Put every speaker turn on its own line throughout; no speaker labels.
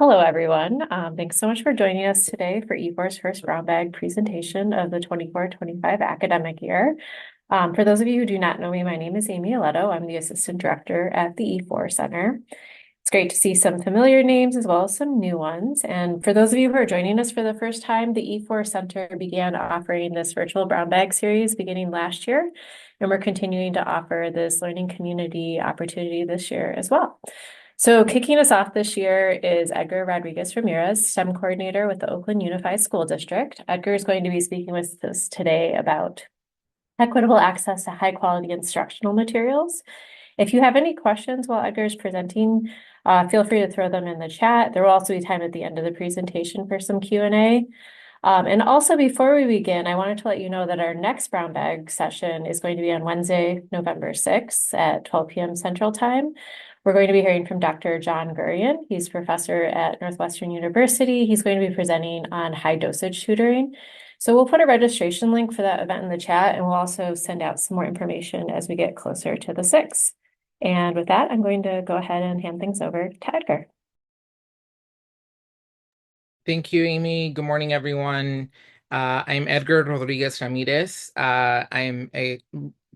Hello, everyone. Thanks so much for joining us today for E4's first brown bag presentation of the 24-25 academic year. For those of you who do not know me, my name is Amy Aletto. I'm the Assistant Director at the E4 Center. It's great to see some familiar names as well as some new ones. And for those of you who are joining us for the first time, the E4 Center began offering this virtual brown bag series beginning last year, and we're continuing to offer this learning community opportunity this year as well. So kicking us off this year is Edgar Rodriguez-Ramirez, STEM coordinator with the Oakland Unified School District. Edgar is going to be speaking with us today about equitable access to high quality instructional materials. If you have any questions while Edgar is presenting, feel free to throw them in the chat. There will also be time at the end of the presentation for some Q&A. And also before we begin, I wanted to let you know that our next brown bag session is going to be on Wednesday, November 6th at 12 p.m. Central Time. We're going to be hearing from Dr. John Gurian. He's professor at Northwestern University. He's going to be presenting on high dosage tutoring. So we'll put a registration link for that event in the chat, and we'll also send out some more information as we get closer to the 6th. And with that, I'm going to go ahead and hand things over to Edgar.
Thank you, Amy. Good morning, everyone. I'm Edgar Rodriguez-Ramirez. I'm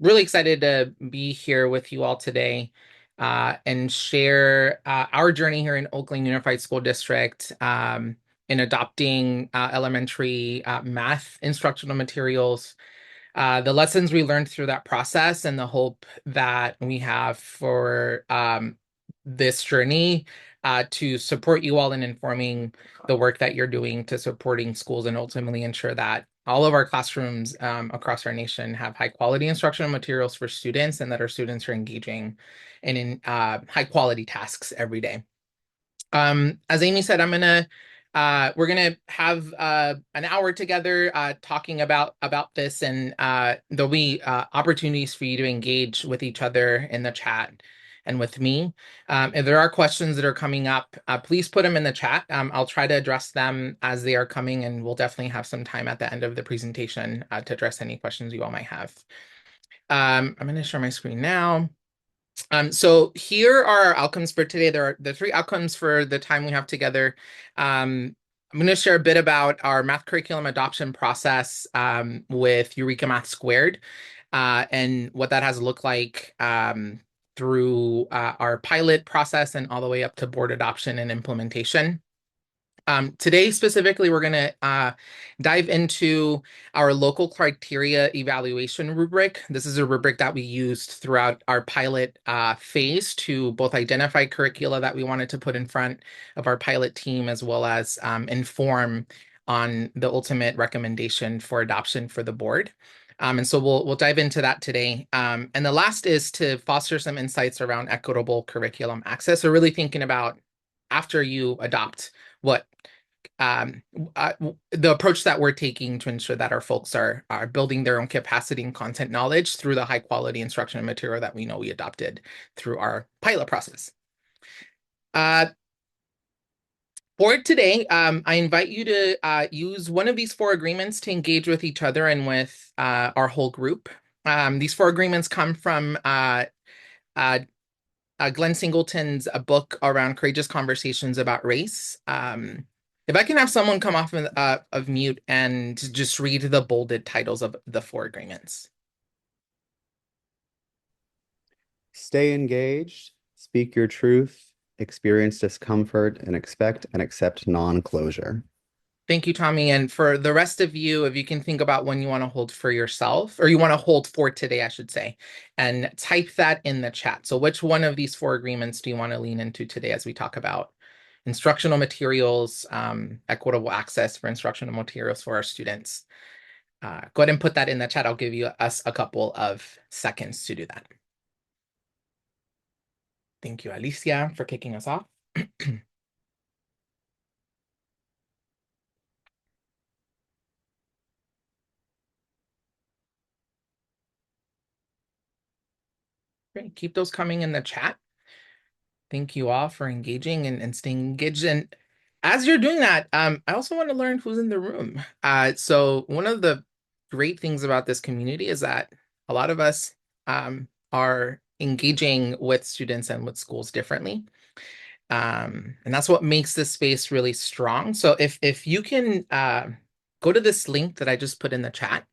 really excited to be here with you all today and share our journey here in Oakland Unified School District in adopting elementary math instructional materials, the lessons we learned through that process, and the hope that we have for this journey to support you all in informing the work that you're doing to supporting schools and ultimately ensure that all of our classrooms across our nation have high quality instructional materials for students and that our students are engaging in high quality tasks every day. As Amy said, we're gonna have an hour together talking about this, and there'll be opportunities for you to engage with each other in the chat and with me. If there are questions that are coming up, please put them in the chat. I'll try to address them as they are coming, and we'll definitely have some time at the end of the presentation to address any questions you all might have. I'm going to share my screen now. So here are our outcomes for today. There are the three outcomes for the time we have together. I'm going to share a bit about our math curriculum adoption process with Eureka Math Squared and what that has looked like through our pilot process and all the way up to board adoption and implementation. Today, specifically, we're going to dive into our local criteria evaluation rubric. This is a rubric that we used throughout our pilot phase to both identify curricula that we wanted to put in front of our pilot team, as well as inform on the ultimate recommendation for adoption for the board. And so we'll dive into that today. And the last is to foster some insights around equitable curriculum access. So really thinking about after you adopt what the approach that we're taking to ensure that our folks are building their own capacity and content knowledge through the high quality instructional material that we know we adopted through our pilot process. For today, I invite you to use one of these four agreements to engage with each other and with our whole group. These four agreements come from Glenn Singleton's book around courageous conversations about race. If I can have someone come off of mute and just read the bolded titles of the four agreements.
Stay engaged, speak your truth, experience discomfort, and expect and accept non-closure.
Thank you, Tommy. And for the rest of you, if you can think about one you want to hold for yourself, or you want to hold for today, I should say, and type that in the chat. So which one of these four agreements do you want to lean into today as we talk about instructional materials, equitable access for instructional materials for our students? Go ahead and put that in the chat. I'll give us a couple of seconds to do that. Thank you, Alicia, for kicking us off. Great. Keep those coming in the chat. Thank you all for engaging and staying engaged. And as you're doing that, I also want to learn who's in the room. So one of the great things about this community is that a lot of us are engaging with students and with schools differently. And that's what makes this space really strong. So if you can go to this link that I just put in the chat,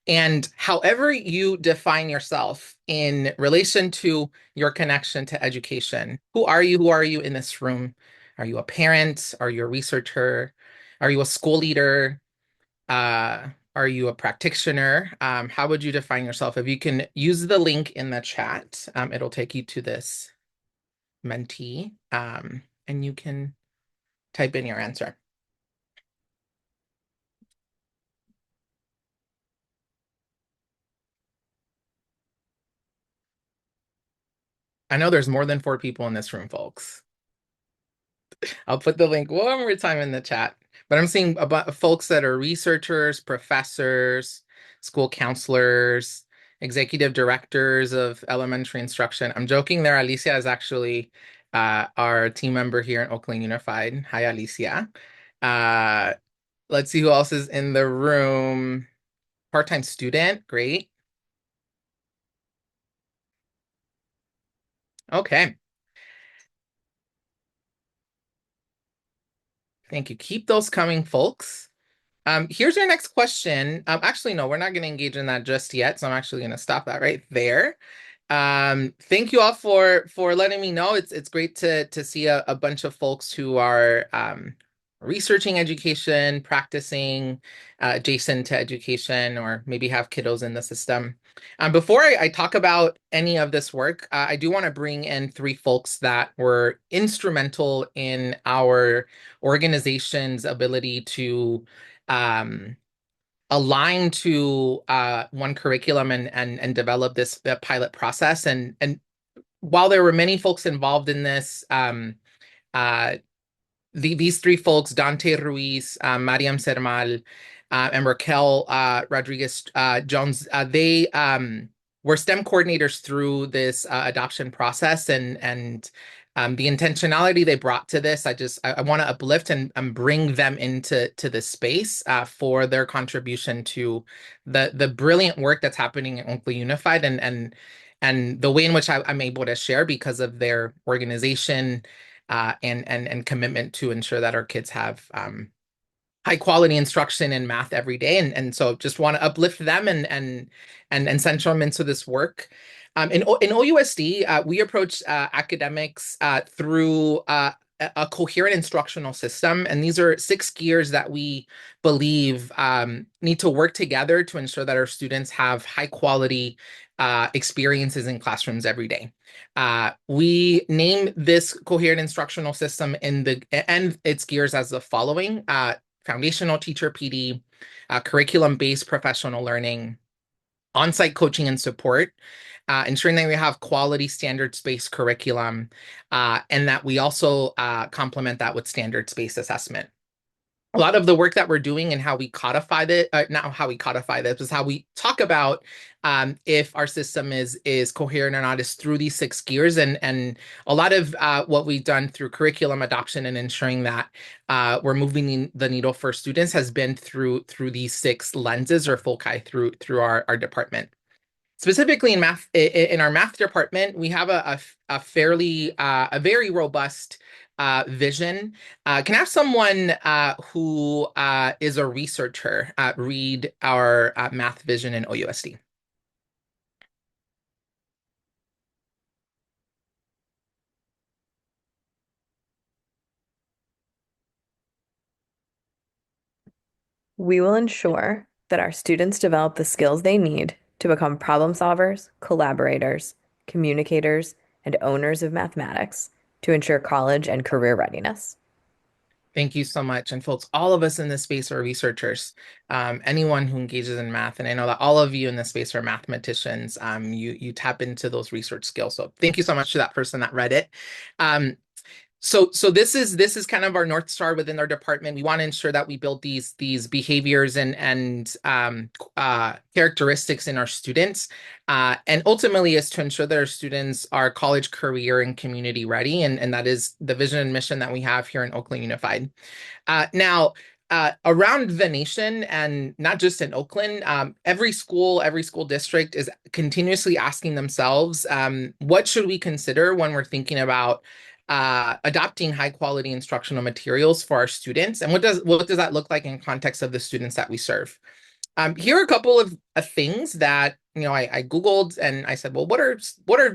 and however you define yourself in relation to your connection to education, who are you? Who are you in this room? Are you a parent? Are you a researcher? Are you a school leader? Are you a practitioner? How would you define yourself? If you can use the link in the chat, it'll take you to this mentee, and you can type in your answer. I know there's more than 4 people in this room, folks. I'll put the link one more time in the chat. But I'm seeing about folks that are researchers, professors, school counselors, executive directors of elementary instruction. I'm joking there. Alicia is actually our team member here in Oakland Unified. Hi, Alicia. Let's see who else is in the room. Part-time student. Great. Okay. Thank you. Keep those coming, folks. Here's our next question. Actually, no, we're not going to engage in that just yet, so I'm actually going to stop that right there. Thank you all for letting me know. It's great to see a bunch of folks who are researching education, practicing adjacent to education, or maybe have kiddos in the system. Before I talk about any of this work, I do want to bring in 3 folks that were instrumental in our organization's ability to align to one curriculum and develop this pilot process. And while there were many folks involved in this, uh, these 3 folks, Dante Ruiz, Mariam Sermal, and Raquel Rodriguez Jones, they were STEM coordinators through this adoption process, and the intentionality they brought to this, I want to uplift and bring them into this space for their contribution to the brilliant work that's happening in Oakland Unified, and the way in which I'm able to share because of their organization and commitment to ensure that our kids have high quality instruction in math every day. And so just want to uplift them and center them into this work. In OUSD, we approach academics through a coherent instructional system. And these are 6 gears that we believe need to work together to ensure that our students have high quality experiences in classrooms every day. We name this coherent instructional system and its gears as the following: foundational teacher PD, curriculum-based professional learning, on-site coaching and support, ensuring that we have quality standards-based curriculum, and that we also complement that with standards-based assessment. A lot of the work that we're doing and how we codify it, not how we codify this, is how we talk about if our system is coherent or not, is through these 6 gears. And a lot of what we've done through curriculum adoption and ensuring that we're moving the needle for students has been through these 6 lenses or foci through our department. Specifically in math, in our math department, we have a very robust vision. Can I have someone who is a researcher read our math vision in OUSD?
We will ensure that our students develop the skills they need to become problem solvers, collaborators, communicators, and owners of mathematics to ensure college and career readiness.
Thank you so much. And folks, all of us in this space are researchers. Anyone who engages in math, and I know that all of you in this space are mathematicians, you tap into those research skills. So thank you so much to that person that read it. So this is kind of our North Star within our department. We want to ensure that we build these behaviors and characteristics in our students, and ultimately is to ensure that our students are college, career, and community ready, and that is the vision and mission that we have here in Oakland Unified. Now, around the nation, and not just in Oakland, every school district is continuously asking themselves, what should we consider when we're thinking about adopting high quality instructional materials for our students, and what does that look like in context of the students that we serve? Here are a couple of things that I Googled, and I said, well, what are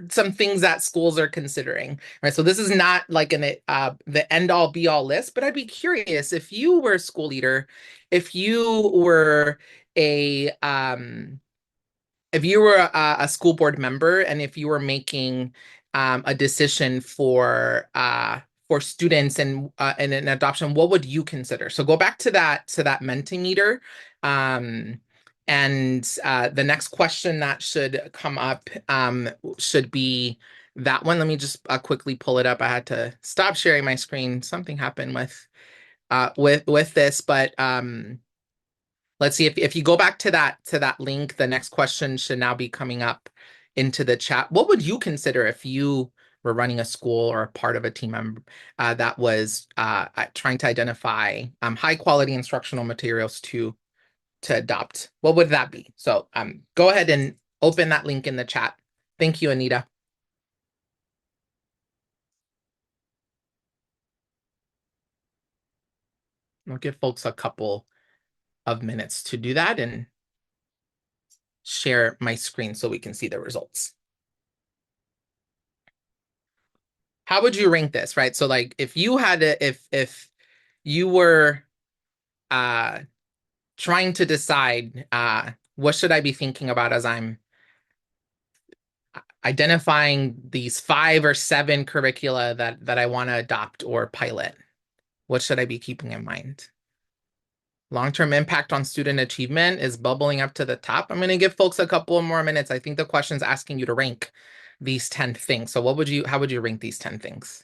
some things that schools are considering? Right. So this is not like the end all be all list, but I'd be curious if you were a school leader, if you were a a school board member, and if you were making a decision for students and an adoption, what would you consider? So go back to that Mentimeter. And the next question that should come up should be that one. Let me just quickly pull it up. I had to stop sharing my screen. Something happened with this, but let's see if you go back to that link, the next question should now be coming up into the chat. What would you consider if you were running a school or a part of a team member that was trying to identify high quality instructional materials to adopt? What would that be? So go ahead and open that link in the chat. Thank you, Anita. I'll give folks a couple of minutes to do that and share my screen so we can see the results. How would you rank this, right? So like if you had to, if you were trying to decide what should I be thinking about as I'm identifying these 5 or 7 curricula that I want to adopt or pilot, what should I be keeping in mind? Long-term impact on student achievement is bubbling up to the top. I'm going to give folks a couple more minutes. I think the question's asking you to rank these 10 things. So how would you rank these 10 things?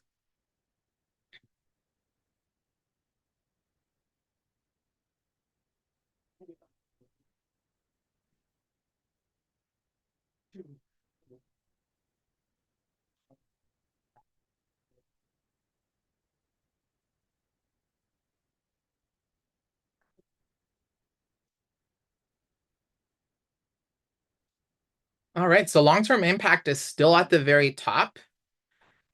All right, so long-term impact is still at the very top.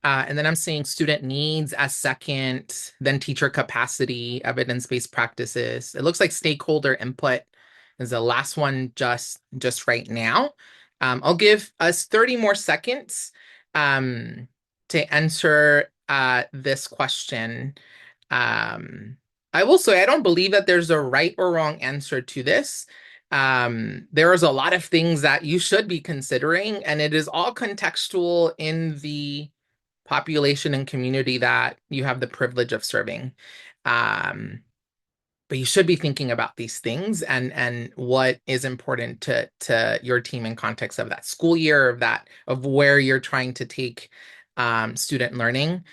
And then I'm seeing student needs as second, then teacher capacity, evidence-based practices. It looks like stakeholder input is the last one just right now. I'll give us 30 more seconds to answer this question. I will say I don't believe that there's a right or wrong answer to this. There is a lot of things that you should be considering, and it is all contextual in the population and community that you have the privilege of serving. But you should be thinking about these things and what is important to your team in context of that school year, of where you're trying to take student learning.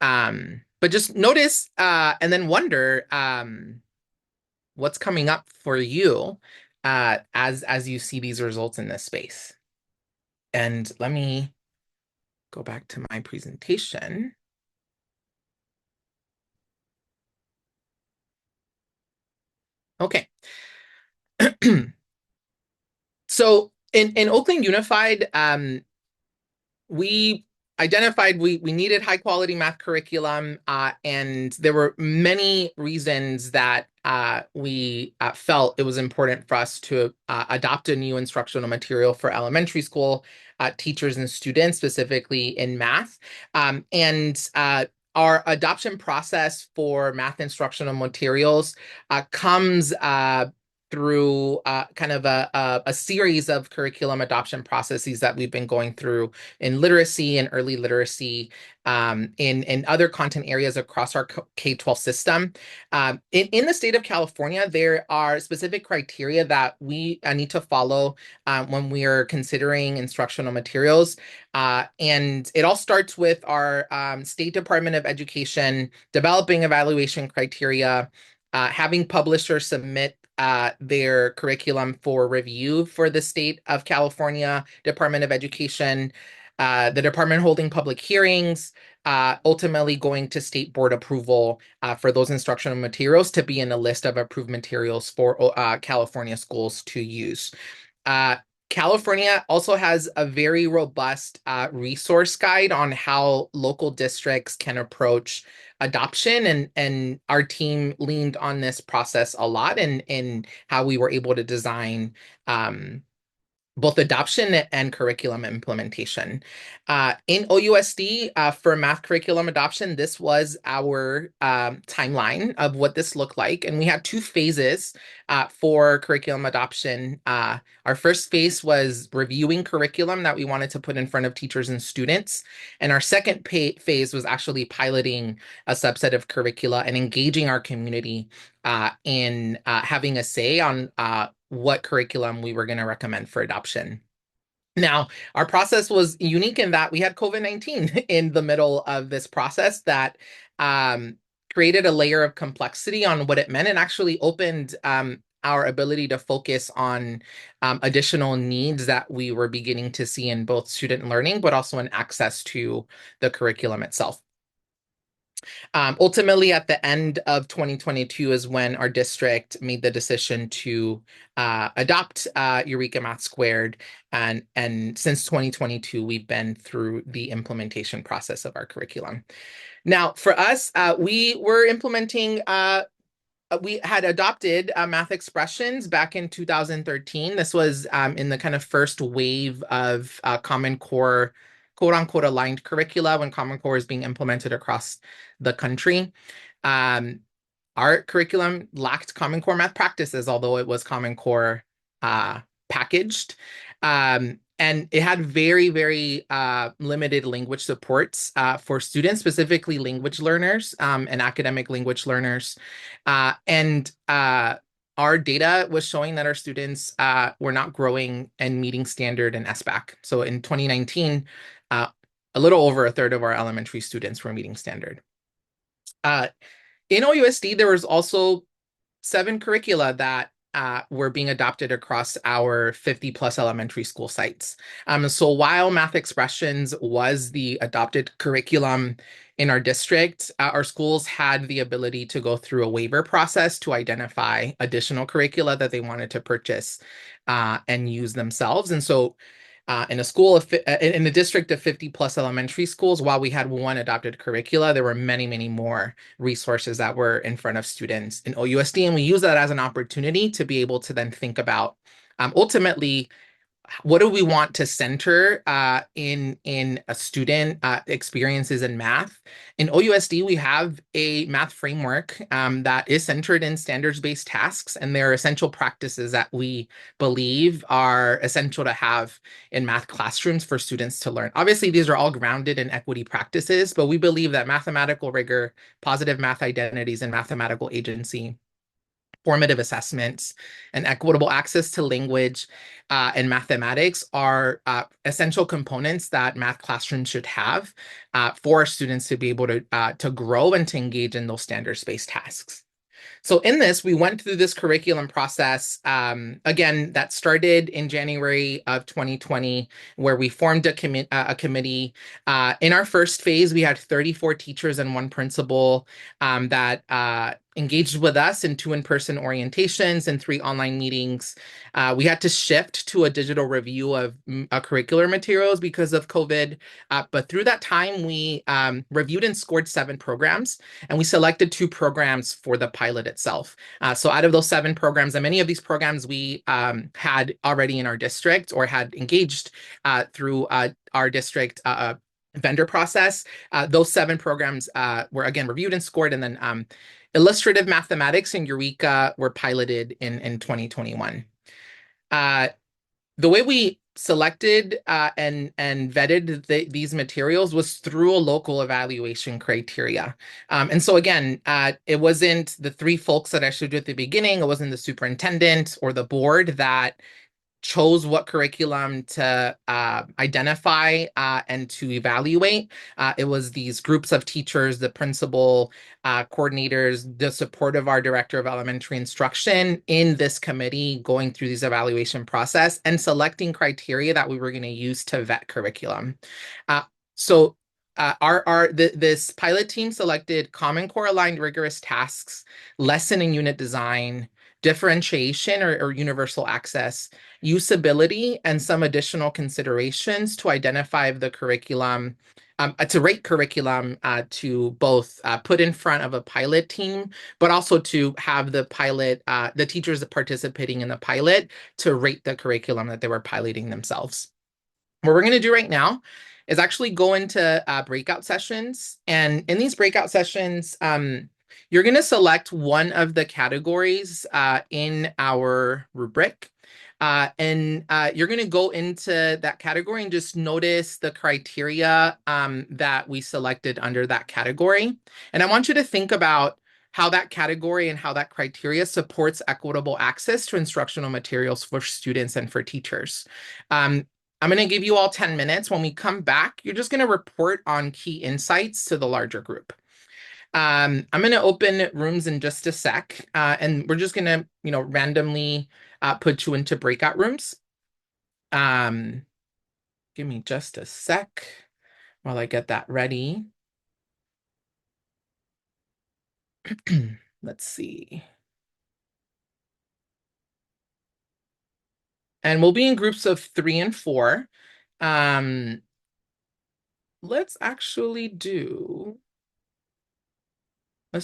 But just notice and then wonder what's coming up for you as you see these results in this space. And let me go back to my presentation. Okay. So in Oakland Unified, we identified we needed high quality math curriculum, and there were many reasons that we felt it was important for us to adopt a new instructional material for elementary school teachers and students, specifically in math. And our adoption process for math instructional materials comes through kind of a series of curriculum adoption processes that we've been going through in literacy and early literacy, in other content areas across our K-12 system. In the state of California, there are specific criteria that we need to follow when we are considering instructional materials. And it all starts with our State Department of Education developing evaluation criteria, having publishers submit their curriculum for review for the state of California Department of Education, the department holding public hearings, ultimately going to state board approval for those instructional materials to be in a list of approved materials for California schools to use. California also has a very robust resource guide on how local districts can approach adoption, and our team leaned on this process a lot in how we were able to design both adoption and curriculum implementation. In OUSD, for math curriculum adoption, this was our timeline of what this looked like. And we had two phases for curriculum adoption. Our first phase was reviewing curriculum that we wanted to put in front of teachers and students. And our second phase was actually piloting a subset of curricula and engaging our community in having a say on what curriculum we were going to recommend for adoption. Now, our process was unique in that we had COVID-19 in the middle of this process that created a layer of complexity on what it meant and actually opened our ability to focus on additional needs that we were beginning to see in both student learning, but also in access to the curriculum itself. Ultimately, at the end of 2022 is when our district made the decision to adopt Eureka Math Squared. And since 2022, we've been through the implementation process of our curriculum. Now, for us, we were implementing we had adopted math expressions back in 2013. This was in the kind of first wave of Common Core, quote unquote, aligned curricula when Common Core is being implemented across the country. Our curriculum lacked Common Core math practices, although it was Common Core packaged. And it had very, very limited language supports for students, specifically language learners and academic language learners. And our data was showing that our students were not growing and meeting standard in SBAC. So in 2019, a little over a third of our elementary students were meeting standard. In OUSD, there was also 7 curricula that were being adopted across our 50 plus elementary school sites. So while math expressions was the adopted curriculum in our district, our schools had the ability to go through a waiver process to identify additional curricula that they wanted to purchase and use themselves. And so in a district of 50 plus elementary schools, while we had 1 adopted curricula, there were many, many more resources that were in front of students in OUSD. And we use that as an opportunity to be able to then think about ultimately, what do we want to center in a student experiences in math? In OUSD, we have a math framework that is centered in standards-based tasks, and there are essential practices that we believe are essential to have in math classrooms for students to learn. Obviously, these are all grounded in equity practices, but we believe that mathematical rigor, positive math identities, and mathematical agency, formative assessments, and equitable access to language and mathematics are essential components that math classrooms should have for students to be able to grow and to engage in those standards-based tasks. So in this, we went through this curriculum process, again, that started in January of 2020, where we formed a committee. In our first phase, we had 34 teachers and 1 principal that engaged with us in 2 in-person orientations and 3 online meetings. We had to shift to a digital review of curricular materials because of COVID. But through that time, we reviewed and scored 7 programs, and we selected 2 programs for the pilot itself. So out of those 7 programs, and many of these programs we had already in our district or had engaged through our district vendor process, those 7 programs were again reviewed and scored, and then illustrative mathematics and Eureka were piloted in 2021. The way we selected and vetted these materials was through a local evaluation criteria. And so again, it wasn't the 3 folks that I showed you at the beginning. It wasn't the superintendent or the board that chose what curriculum to identify and to evaluate. It was these groups of teachers, the principal, coordinators, the support of our director of elementary instruction in this committee going through this evaluation process and selecting criteria that we were going to use to vet curriculum. This pilot team selected Common Core aligned rigorous tasks, lesson and unit design, differentiation or universal access, usability, and some additional considerations to identify the curriculum, to rate curriculum to both put in front of a pilot team, but also to have the pilot, the teachers participating in the pilot to rate the curriculum that they were piloting themselves. What we're going to do right now is actually go into breakout sessions. And in these breakout sessions, you're going to select one of the categories in our rubric. And you're going to go into that category and just notice the criteria that we selected under that category. And I want you to think about how that category and how that criteria supports equitable access to instructional materials for students and for teachers. I'm going to give you all 10 minutes. When we come back, you're just going to report on key insights to the larger group. I'm going to open rooms in just a sec, and we're just going to, randomly put you into breakout rooms. Give me just a sec while I get that ready. Let's see. And we'll be in groups of 3 and 4. Let's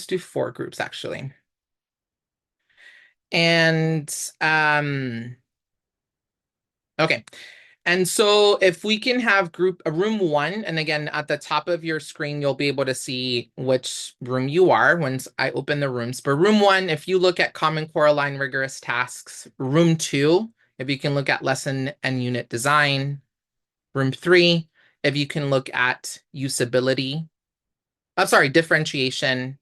do 4 groups actually. And okay. And so if we can have room 1, and again, at the top of your screen, you'll be able to see which room you are once I open the rooms. But room 1, if you look at Common Core aligned rigorous tasks, room 2, if you can look at lesson and unit design, room 3, if you can look at usability, differentiation,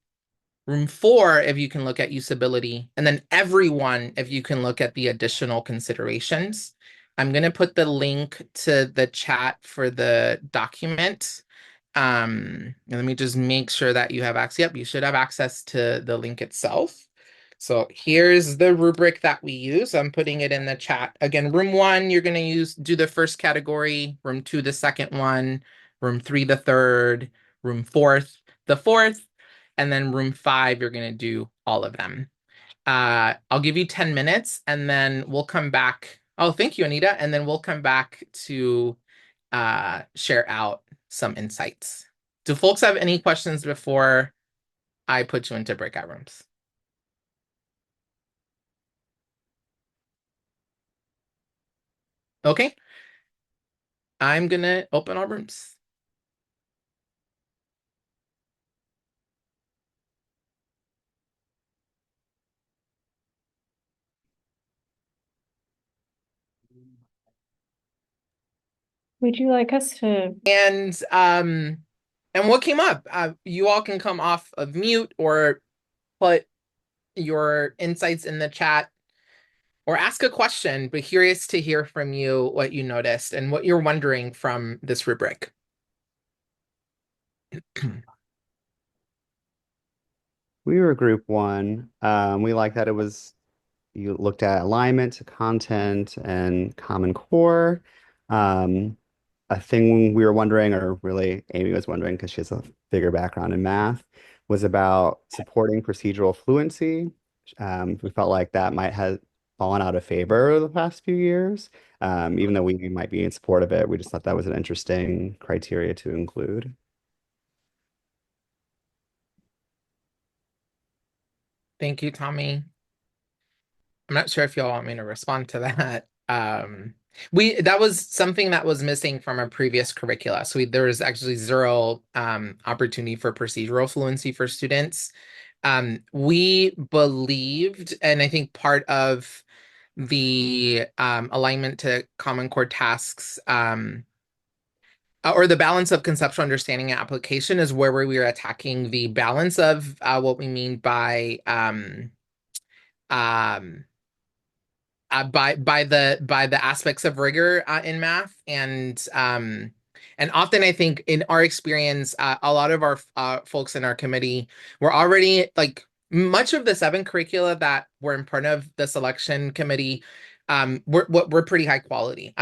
room 4, if you can look at usability, and then everyone, if you can look at the additional considerations. I'm going to put the link to the chat for the document. And let me just make sure that you have access. Yep, you should have access to the link itself. So here's the rubric that we use. I'm putting it in the chat. Again, room 1, you're going to do the first category, room 2, the second one, room 3, the third, room 4, the fourth, and then room 5, you're going to do all of them. I'll give you 10 minutes and then we'll come back. Oh, thank you, Anita. And then we'll come back to share out some insights. Do folks have any questions before I put you into breakout rooms? Okay. I'm going to open our rooms.
Would you like us to?
And what came up? You all can come off of mute or put your insights in the chat or ask a question, but curious to hear from you what you noticed and what you're wondering from this rubric.
We were group 1. We liked that you looked at alignment, content, and Common Core. A thing we were wondering, or really Amy was wondering because she has a bigger background in math, was about supporting procedural fluency. We felt like that might have fallen out of favor over the past few years. Even though we might be in support of it, we just thought that was an interesting criteria to include.
Thank you, Tommy. I'm not sure if y'all want me to respond to that. That was something that was missing from our previous curricula. So there was actually zero opportunity for procedural fluency for students. We believed, and I think part of the alignment to Common Core tasks or the balance of conceptual understanding and application is where we are attacking the balance of what we mean by the aspects of rigor in math, and often I think in our experience, a lot of our folks in our committee were already like much of the 7 curricula that were in front of the selection committee were pretty high quality.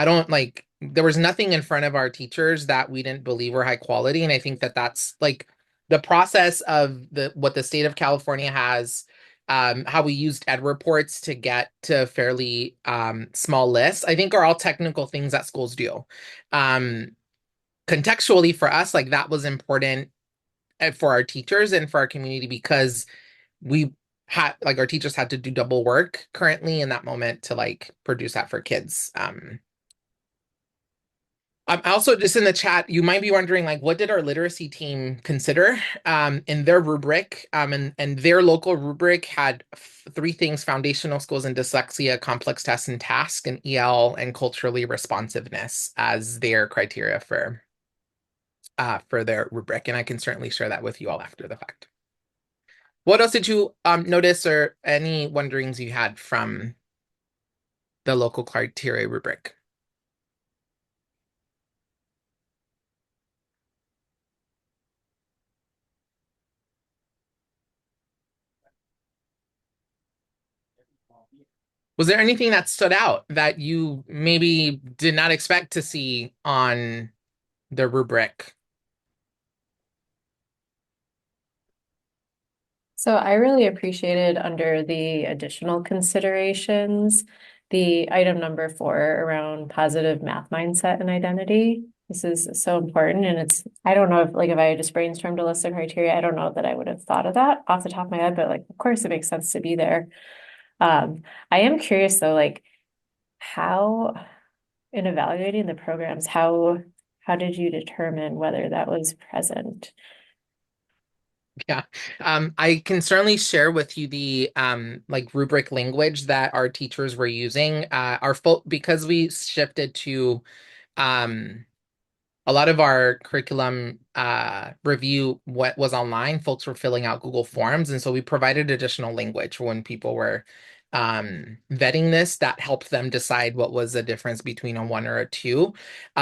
There was nothing in front of our teachers that we didn't believe were high quality, and I think that that's like the process of what the state of California has how we used ed reports to get to fairly small lists, I think are all technical things that schools do. Contextually for us, like that was important for our teachers and for our community because we had like our teachers had to do double work currently in that moment to like produce that for kids. I'm also just in the chat, you might be wondering like what did our literacy team consider in their rubric and their local rubric had three things: foundational skills and dyslexia, complex tests and tasks, and EL and culturally responsiveness as their criteria for their rubric. And I can certainly share that with you all after the fact. What else did you notice or any wonderings you had from the local criteria rubric? Was there anything that stood out that you maybe did not expect to see on the rubric?
So I really appreciated under the additional considerations, the item number 4 around positive math mindset and identity. This is so important. And I don't know if like if I just brainstormed a list of criteria, I don't know that I would have thought of that off the top of my head, but like of course it makes sense to be there. I am curious though, like how in evaluating the programs, how did you determine whether that was present?
Yeah, I can certainly share with you the like rubric language that our teachers were using. Because we shifted to um a lot of our curriculum review what was online, folks were filling out Google Forms, and so we provided additional language when people were vetting this that helped them decide what was the difference between a 1 or a 2.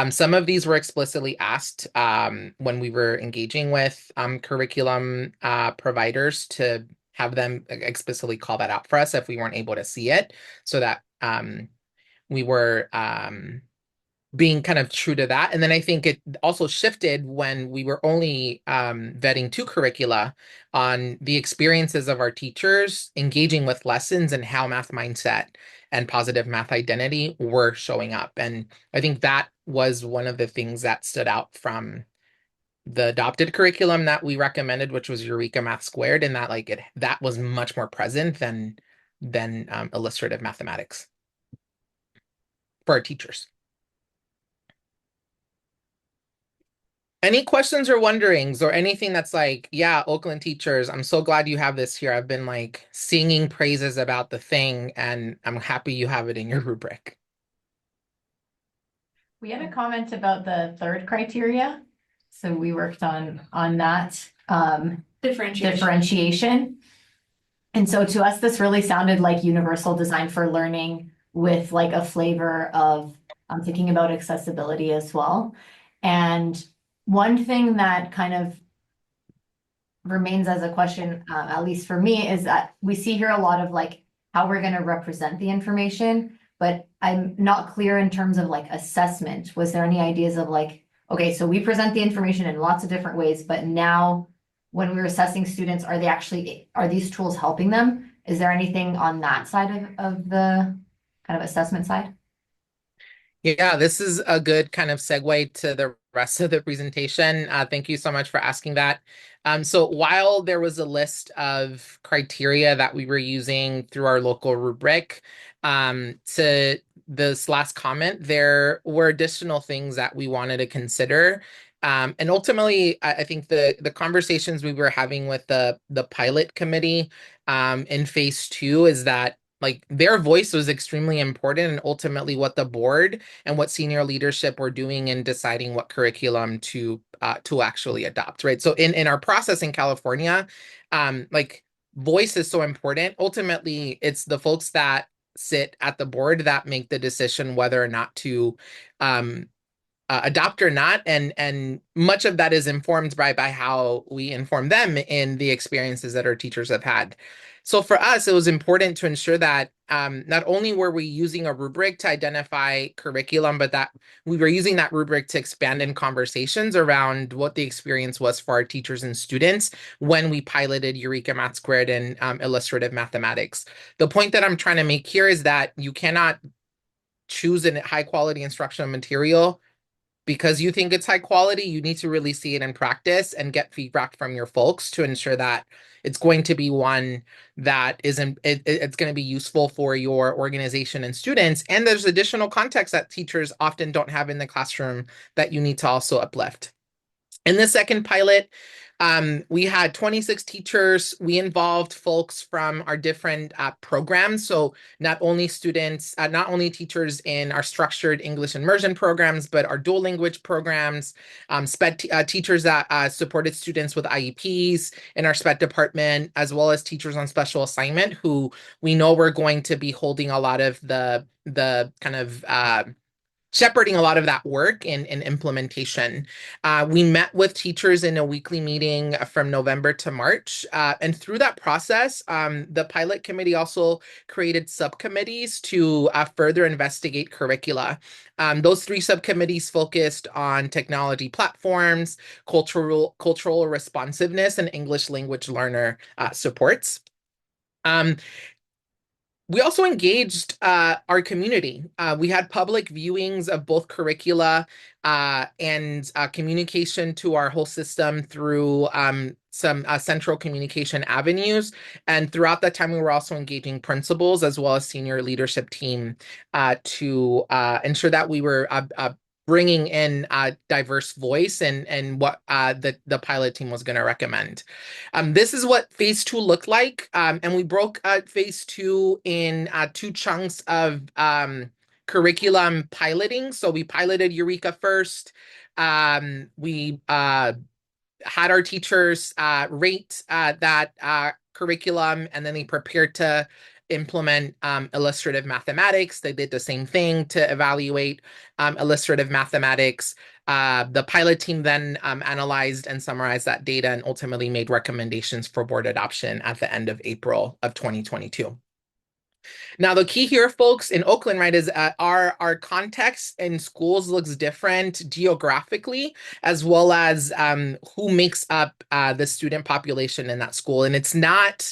Some of these were explicitly asked when we were engaging with curriculum providers to have them explicitly call that out for us if we weren't able to see it, so that we were being kind of true to that. And then I think it also shifted when we were only vetting 2 curricula on the experiences of our teachers engaging with lessons and how math mindset and positive math identity were showing up. And I think that was one of the things that stood out from the adopted curriculum that we recommended, which was Eureka Math Squared, and that that was much more present than illustrative mathematics for our teachers. Any questions or wonderings or anything that's like, yeah, Oakland teachers, I'm so glad you have this here. I've been like singing praises about the thing and I'm happy you have it in your rubric.
We had a comment about the third criteria. So we worked on that differentiation. And so to us, this really sounded like universal design for learning with like a flavor of thinking about accessibility as well. And one thing that kind of remains as a question, at least for me, is that we see here a lot of like how we're going to represent the information, but I'm not clear in terms of like assessment. Was there any ideas of like, okay, so we present the information in lots of different ways, but now when we're assessing students, are these tools helping them? Is there anything on that side of the kind of assessment side?
Yeah, this is a good kind of segue to the rest of the presentation. Thank you so much for asking that. So while there was a list of criteria that we were using through our local rubric, to this last comment, there were additional things that we wanted to consider. And ultimately, I think the conversations we were having with the pilot committee in phase 2 is that like their voice was extremely important, and ultimately what the board and what senior leadership were doing in deciding what curriculum to actually adopt, right? So in our process in California, like voice is so important. Ultimately, it's the folks that sit at the board that make the decision whether or not to adopt or not, and much of that is informed by how we inform them in the experiences that our teachers have had. So for us, it was important to ensure that not only were we using a rubric to identify curriculum, but that we were using that rubric to expand in conversations around what the experience was for our teachers and students when we piloted Eureka Math Squared and illustrative mathematics. The point that I'm trying to make here is that you cannot choose a high quality instructional material because you think it's high quality. You need to really see it in practice and get feedback from your folks to ensure that it's going to be one that isn't, it's going to be useful for your organization and students. And there's additional context that teachers often don't have in the classroom that you need to also uplift. In the second pilot, we had 26 teachers. We involved folks from our different programs. So not only students, not only teachers in our structured English immersion programs, but our dual language programs, teachers that supported students with IEPs in our SPED department, as well as teachers on special assignment who we know we're going to be holding a lot of the kind of shepherding a lot of that work in implementation. We met with teachers in a weekly meeting from November to March. And through that process, the pilot committee also created subcommittees to further investigate curricula. Those three subcommittees focused on technology platforms, cultural responsiveness, and English language learner supports. We also engaged our community. We had public viewings of both curricula and communication to our whole system through some central communication avenues. And throughout that time, we were also engaging principals as well as senior leadership team to ensure that we were bringing in a diverse voice and what the pilot team was going to recommend. This is what phase 2 looked like. And we broke phase 2 in 2 chunks of curriculum piloting. So we piloted Eureka first. We had our teachers rate that curriculum, and then they prepared to implement illustrative mathematics. They did the same thing to evaluate illustrative mathematics. The pilot team then analyzed and summarized that data and ultimately made recommendations for board adoption at the end of April of 2022. Now, the key here, folks, in Oakland, right, is our context in schools looks different geographically, as well as who makes up the student population in that school. And it's not,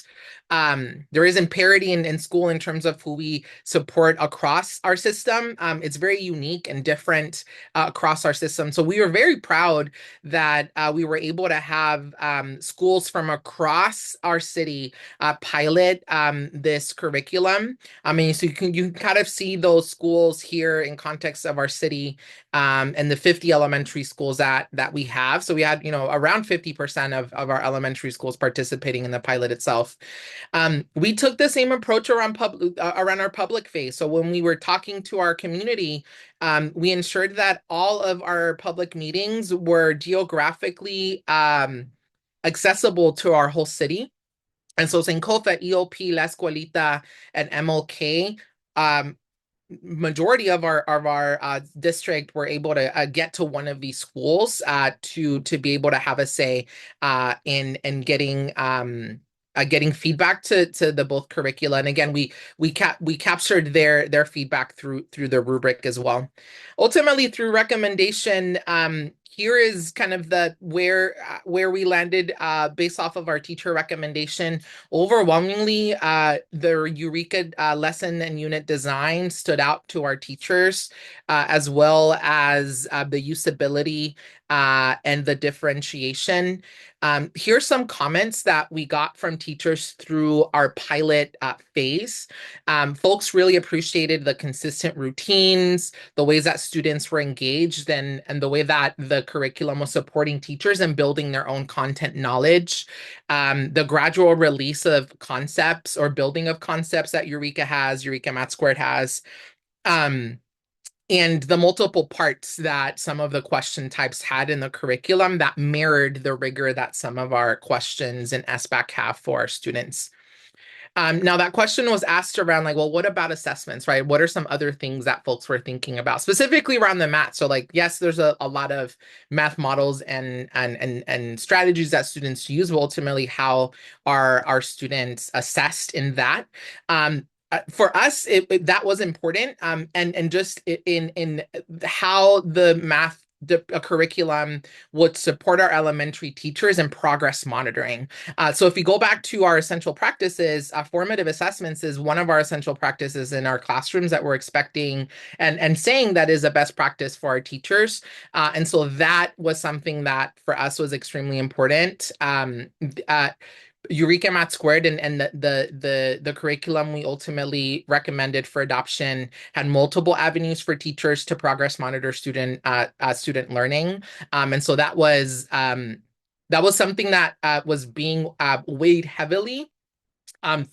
there isn't parity in school in terms of who we support across our system. It's very unique and different across our system. So we were very proud that we were able to have schools from across our city pilot this curriculum. I mean, so you can kind of see those schools here in context of our city and the 50 elementary schools that we have. So we had, around 50% of our elementary schools participating in the pilot itself. We took the same approach around our public phase. So when we were talking to our community, we ensured that all of our public meetings were geographically accessible to our whole city. And so Sankofa, EOP, La Escuelita, and MLK, majority of our district were able to get to one of these schools to be able to have a say in getting feedback to the both curricula. And again, we captured their feedback through the rubric as well. Ultimately, through recommendation, here is kind of where we landed based off of our teacher recommendation. Overwhelmingly, the Eureka lesson and unit design stood out to our teachers, as well as the usability and the differentiation. Here's some comments that we got from teachers through our pilot phase. Folks really appreciated the consistent routines, the ways that students were engaged, and the way that the curriculum was supporting teachers and building their own content knowledge. The gradual release of concepts or building of concepts that Eureka Math Squared has. And the multiple parts that some of the question types had in the curriculum that mirrored the rigor that some of our questions in SBAC have for our students. Now that question was asked around like, well, what about assessments, right? What are some other things that folks were thinking about, specifically around the math? So like, yes, there's a lot of math models and strategies that students use, but ultimately how are our students assessed in that? For us, that was important, and just in how the math curriculum would support our elementary teachers and progress monitoring. So if we go back to our essential practices, formative assessments is one of our essential practices in our classrooms that we're expecting and saying that is a best practice for our teachers. And so that was something that for us was extremely important. Eureka Math Squared and the curriculum we ultimately recommended for adoption had multiple avenues for teachers to progress monitor student learning, and so that was something that was being weighed heavily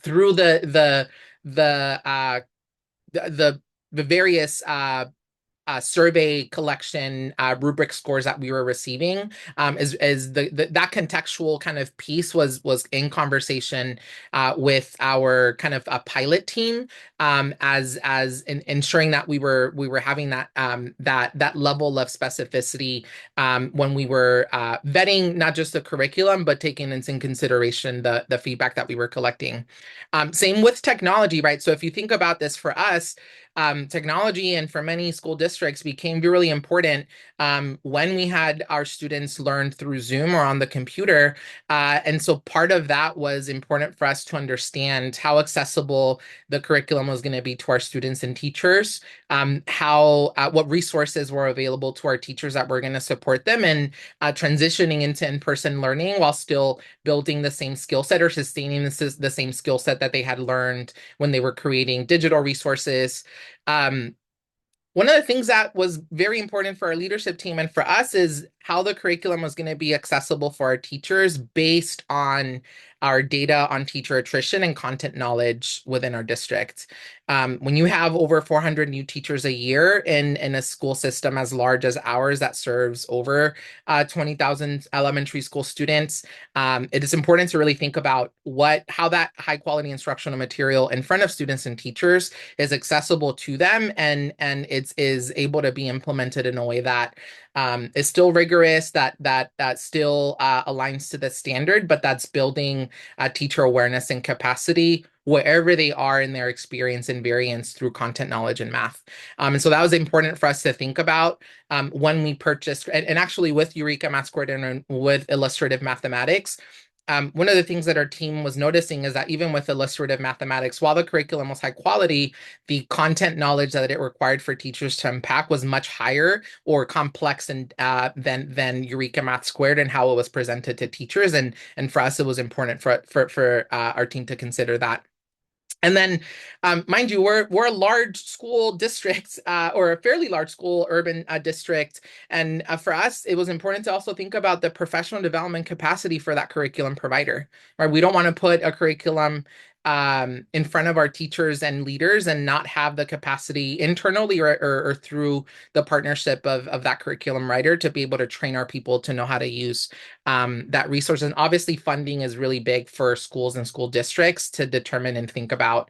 through the the various survey collection rubric scores that we were receiving, as that contextual kind of piece was in conversation with our kind of a pilot team, as in ensuring that we were having that level of specificity when we were vetting not just the curriculum but taking into consideration the feedback that we were collecting. Same with technology, right? So if you think about this, for us, technology and for many school districts became really important when we had our students learn through Zoom or on the computer. And so part of that was important for us to understand how accessible the curriculum was going to be to our students and teachers, what resources were available to our teachers that were going to support them in transitioning into in-person learning while still building the same skill set or sustaining the same skill set that they had learned when they were creating digital resources. Um, One of the things that was very important for our leadership team and for us is how the curriculum was going to be accessible for our teachers based on our data on teacher attrition and content knowledge within our district. When you have over 400 new teachers a year in a school system as large as ours that serves over 20,000 elementary school students, it is important to really think about how that high quality instructional material in front of students and teachers is accessible to them, and it is able to be implemented in a way that is still rigorous, that still aligns to the standard, but that's building teacher awareness and capacity wherever they are in their experience and variance through content knowledge and math. And so that was important for us to think about when we purchased, and actually with Eureka Math Squared and with illustrative mathematics. One of the things that our team was noticing is that even with illustrative mathematics, while the curriculum was high quality, the content knowledge that it required for teachers to unpack was much higher or complex than Eureka Math Squared and how it was presented to teachers. And for us, it was important for our team to consider that. And then, mind you, we're a large school district, or a fairly large school urban district. And for us, it was important to also think about the professional development capacity for that curriculum provider, right? We don't want to put a curriculum in front of our teachers and leaders and not have the capacity internally or through the partnership of that curriculum writer to be able to train our people to know how to use that resource. And obviously funding is really big for schools and school districts to determine and think about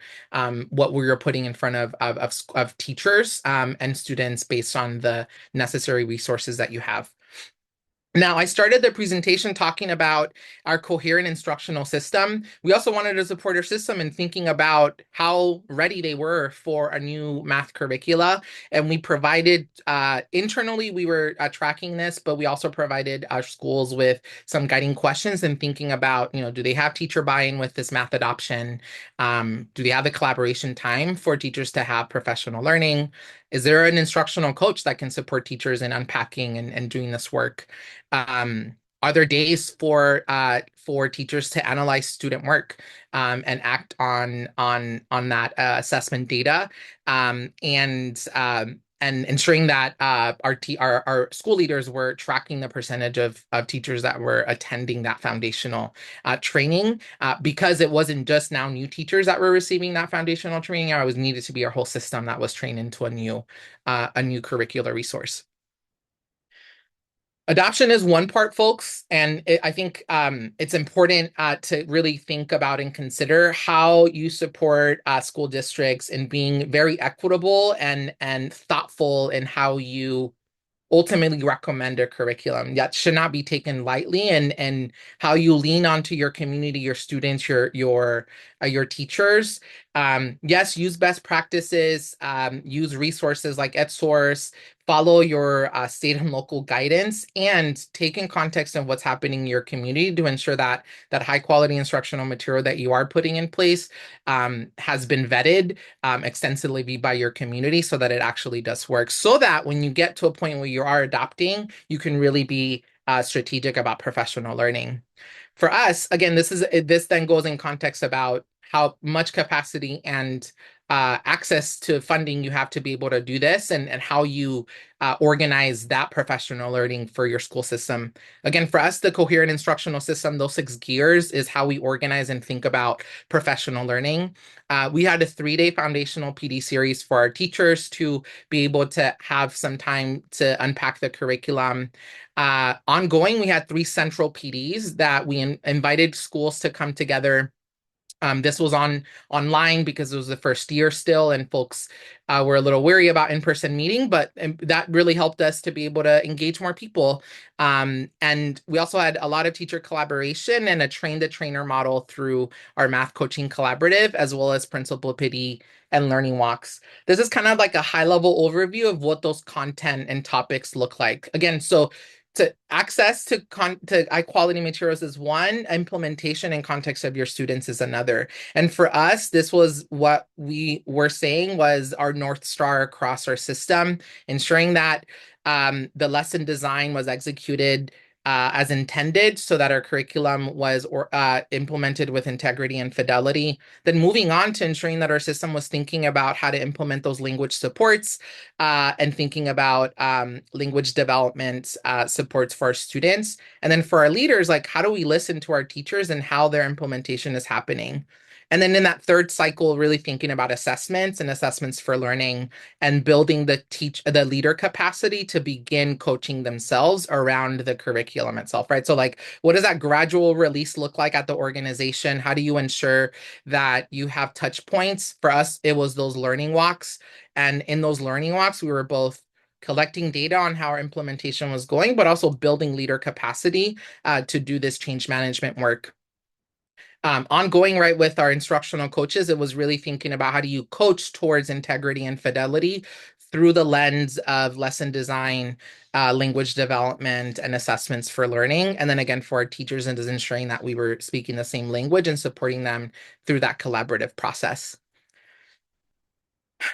what we're putting in front of teachers and students based on the necessary resources that you have. Now, I started the presentation talking about our coherent instructional system. We also wanted to support our system in thinking about how ready they were for a new math curricula. And we provided, internally, we were tracking this, but we also provided our schools with some guiding questions and thinking about, do they have teacher buy-in with this math adoption? Do they have the collaboration time for teachers to have professional learning? Is there an instructional coach that can support teachers in unpacking and doing this work? Are there days for teachers to analyze student work and act on that assessment data, and ensuring that our school leaders were tracking the percentage of teachers that were attending that foundational training, because it wasn't just now new teachers that were receiving that foundational training. It was needed to be our whole system that was trained into a new curricular resource. Adoption is one part, folks, and I think it's important to really think about and consider how you support school districts in being very equitable and thoughtful in how you ultimately recommend a curriculum that should not be taken lightly, and how you lean onto your community, your students, your teachers. Yes, use best practices, use resources like EdSource, follow your state and local guidance, and take in context of what's happening in your community to ensure that that high quality instructional material that you are putting in place has been vetted extensively by your community so that it actually does work. So that when you get to a point where you are adopting, you can really be strategic about professional learning. For us, again, this then goes in context about how much capacity and access to funding you have to be able to do this, and how you organize that professional learning for your school system. Again, for us, the coherent instructional system, those 6 gears, is how we organize and think about professional learning. We had a 3-day foundational PD series for our teachers to be able to have some time to unpack the curriculum. Ongoing, we had 3 central PDs that we invited schools to come together. This was online because it was the first year still, and folks were a little weary about in-person meeting, but that really helped us to be able to engage more people. And we also had a lot of teacher collaboration and a train-the-trainer model through our math coaching collaborative, as well as principal PD and learning walks. This is kind of like a high-level overview of what those content and topics look like. Again, so to access to high quality materials is one, implementation and context of your students is another. And for us, this was what we were saying was our North Star across our system, ensuring that the lesson design was executed as intended, so that our curriculum was implemented with integrity and fidelity. Then moving on to ensuring that our system was thinking about how to implement those language supports and thinking about language development supports for our students. And then for our leaders, like, how do we listen to our teachers and how their implementation is happening? And then in that third cycle, really thinking about assessments and assessments for learning, and building the leader capacity to begin coaching themselves around the curriculum itself, right? So like, what does that gradual release look like at the organization? How do you ensure that you have touch points? For us, it was those learning walks. And in those learning walks, we were both collecting data on how our implementation was going, but also building leader capacity to do this change management work. Ongoing, right, with our instructional coaches, it was really thinking about how do you coach towards integrity and fidelity through the lens of lesson design, language development, and assessments for learning. And then again, for our teachers, and ensuring that we were speaking the same language and supporting them through that collaborative process.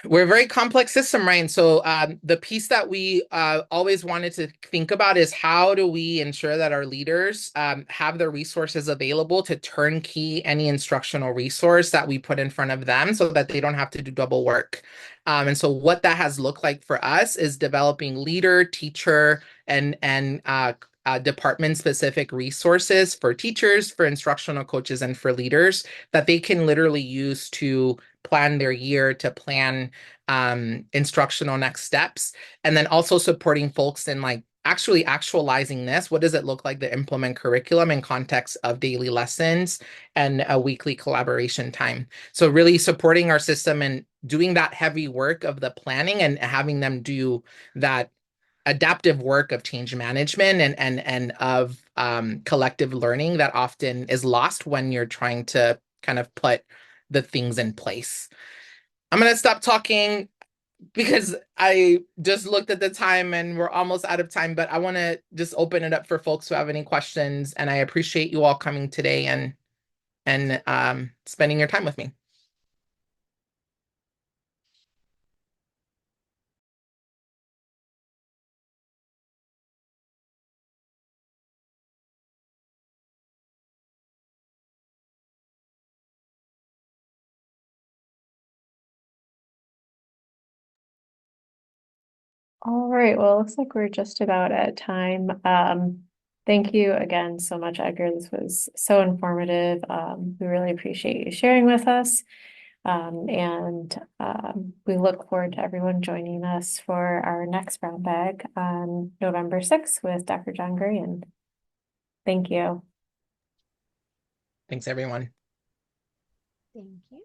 We're a very complex system, right? And so the piece that we always wanted to think about is how do we ensure that our leaders have the resources available to turnkey any instructional resource that we put in front of them so that they don't have to do double work. And so what that has looked like for us is developing leader, teacher, and department-specific resources for teachers, for instructional coaches, and for leaders that they can literally use to plan their year, to plan instructional next steps, and then also supporting folks in like actually actualizing this. What does it look like to implement curriculum in context of daily lessons and a weekly collaboration time? So really supporting our system and doing that heavy work of the planning and having them do that adaptive work of change management and of collective learning that often is lost when you're trying to kind of put the things in place. I'm going to stop talking because I just looked at the time and we're almost out of time, but I want to just open it up for folks who have any questions. And I appreciate you all coming today and spending your time with me.
All right, well, it looks like we're just about at time. Thank you again so much, Edgar. This was so informative. We really appreciate you sharing with us. We look forward to everyone joining us for our next brown bag on November 6th with Dr. John Gray. And thank you.
Thanks, everyone.
Thank you.